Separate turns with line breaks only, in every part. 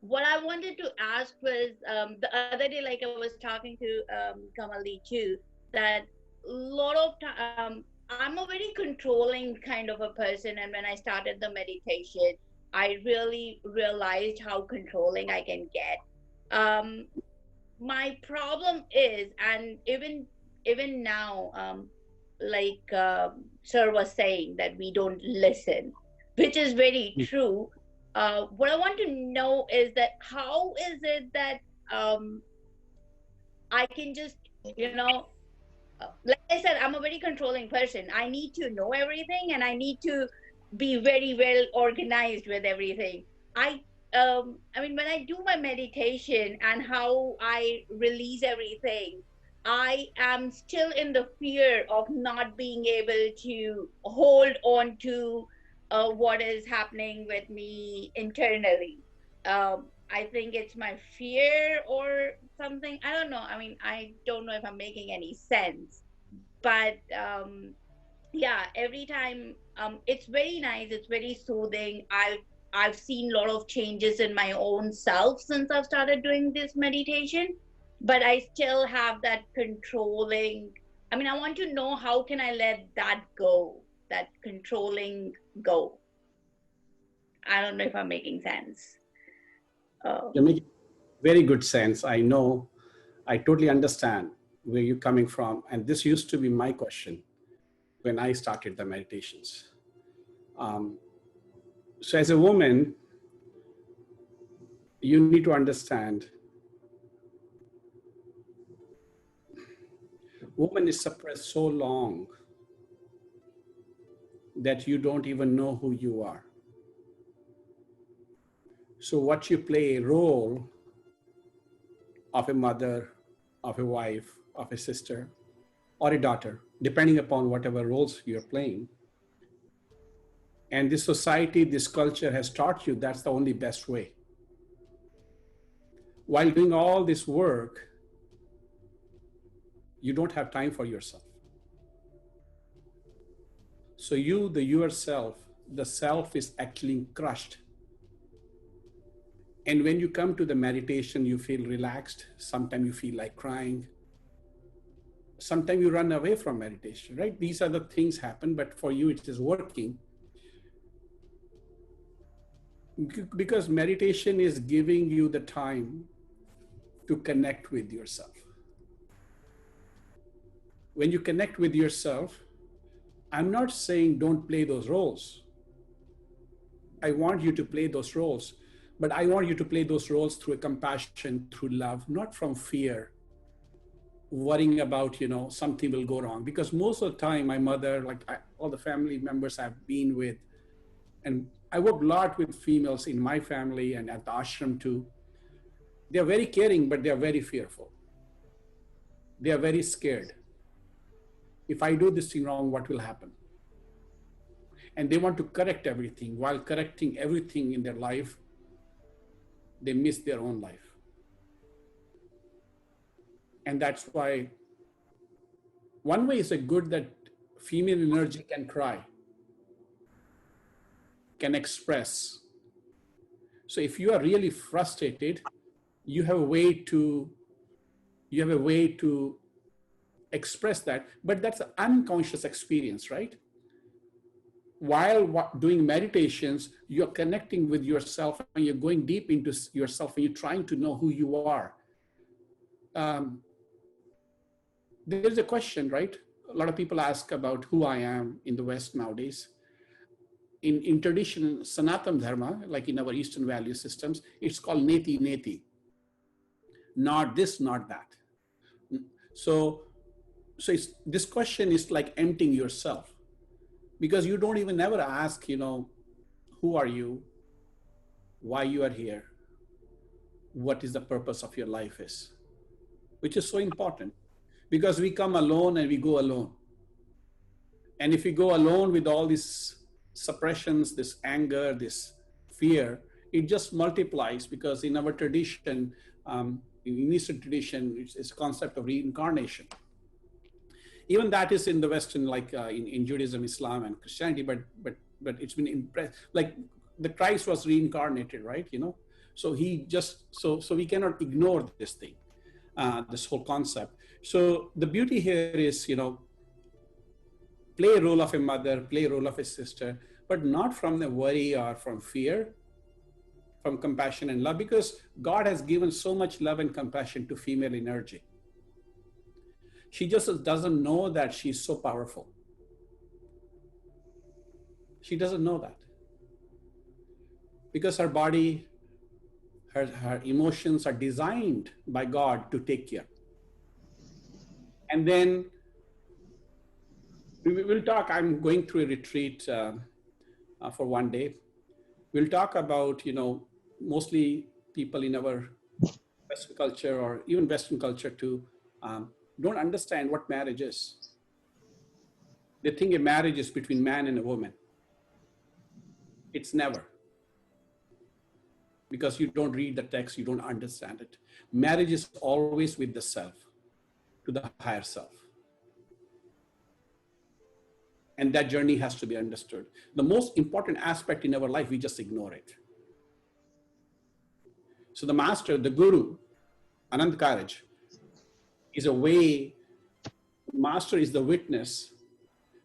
What I wanted to ask was, the other day, like I was talking to Kamali too, that a lot of time I'm a very controlling kind of a person, and when I started the meditation, I really realized how controlling I can get. Um, my problem is, and even now, like Sir was saying, that we don't listen, which is very true. What I want to know is that how is it that um, I can just, you know, like I said, I'm a very controlling person. I need to know everything, and I need to be very well organized with everything. I mean, when I do my meditation and how I release everything, I am still in the fear of not being able to hold on to what is happening with me internally. I think it's my fear or something. I don't know. I mean, I don't know if I'm making any sense, but yeah, every time, it's very nice, it's very soothing. I've seen a lot of changes in my own self since I've started doing this meditation, but I still have that controlling. I mean, I want to know, how can I let that go, that controlling go? I don't know if I'm making sense.
You make very good sense. I know, I totally understand where you're coming from. And this used to be my question when I started the meditations. So as a woman, you need to understand, woman is suppressed so long that you don't even know who you are. So what you play a role of a mother, of a wife, of a sister, or a daughter, depending upon whatever roles you're playing. And this society, this culture has taught you that's the only best way. While doing all this work, you don't have time for yourself. So you, the yourself, the self is actually crushed. And when you come to the meditation, you feel relaxed. Sometimes you feel like crying. Sometimes you run away from meditation, right? These are the things happen, but for you, it is working. Because meditation is giving you the time to connect with yourself. When you connect with yourself, I'm not saying don't play those roles. I want you to play those roles, but I want you to play those roles through a compassion, through love, not from fear, worrying about, something will go wrong. Because most of the time, my mother, all the family members I've been with, and I work a lot with females in my family and at the ashram too. They're very caring, but they're very fearful. They are very scared. If I do this thing wrong, what will happen? And they want to correct everything. While correcting everything in their life, they miss their own life. And that's why one way is a good that female energy can cry, can express. So if you are really frustrated, you have a way to express that, but that's an unconscious experience, right? While doing meditations, you're connecting with yourself and you're going deep into yourself and you're trying to know who you are. There's a question, right? A lot of people ask about who I am in the West nowadays. In tradition, Sanatana Dharma, like in our Eastern value systems, it's called neti neti. Not this, not that. So this question is like emptying yourself, because you don't even ever ask, who are you, why you are here, what is the purpose of your life is, which is so important, because we come alone and we go alone. And if we go alone with all these suppressions, this anger, this fear, it just multiplies, because in our tradition, in Eastern tradition, it's a concept of reincarnation. Even that is in the Western, like in Judaism, Islam, and Christianity, but it's been impressed. Like the Christ was reincarnated, right? So he just, so we cannot ignore this thing, this whole concept. So the beauty here is, play a role of a mother, play a role of a sister, but not from the worry or from fear, from compassion and love, because God has given so much love and compassion to female energy. She just doesn't know that she's so powerful. She doesn't know that. Because her body, her emotions are designed by God to take care. And then we will talk, I'm going through a retreat for one day. We'll talk about, mostly people in our Western culture or even Western culture too, don't understand what marriage is. They think a marriage is between man and a woman. It's never. Because you don't read the text, you don't understand it. Marriage is always with the self, to the higher self. And that journey has to be understood. The most important aspect in our life, we just ignore it. So the master, the guru, Anand Karaj, is a way, master is the witness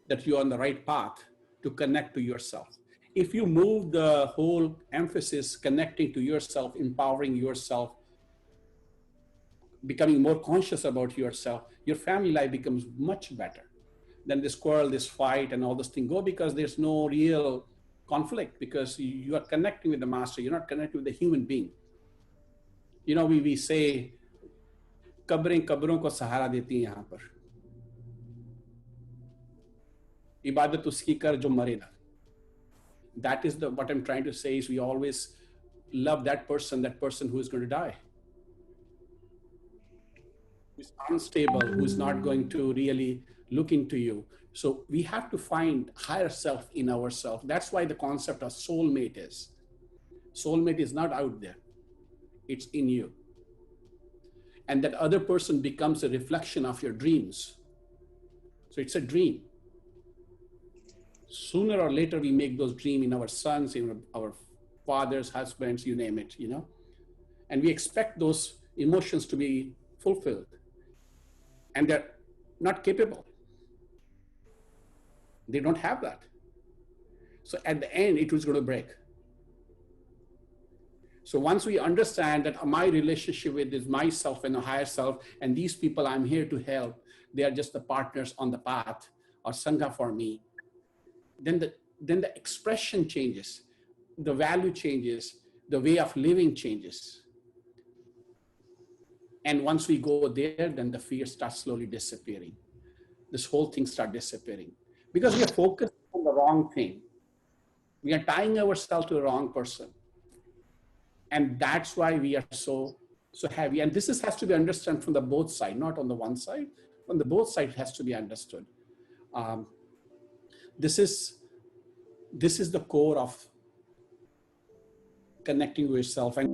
that you're on the right path to connect to yourself. If you move the whole emphasis connecting to yourself, empowering yourself, becoming more conscious about yourself, your family life becomes much better. Then this quarrel, this fight, and all this thing go because there's no real conflict, because you are connecting with the master. You're not connecting with the human being. We say, कब्रें कब्रों को सहारा देती हैं यहाँ पर, इबादत उसकी कर जो मरेगा. That is what I'm trying to say is we always love that person who is going to die, who's unstable, who's not going to really look into you. So we have to find higher self in ourselves. That's why the concept of soulmate is. Soulmate is not out there. It's in you. And that other person becomes a reflection of your dreams. So it's a dream. Sooner or later, we make those dreams in our sons, in our fathers, husbands, you name it, And we expect those emotions to be fulfilled. And they're not capable. They don't have that. So at the end, it was going to break. So once we understand that my relationship with is myself and a higher self, and these people I'm here to help, they are just the partners on the path or sangha for me, then the expression changes, the value changes, the way of living changes. And once we go there, then the fear starts slowly disappearing. This whole thing starts disappearing because we are focused on the wrong thing. We are tying ourselves to the wrong person. And that's why we are so heavy. And this has to be understood from the both sides, not on the one side. On the both sides, it has to be understood. This is the core of connecting with yourself. And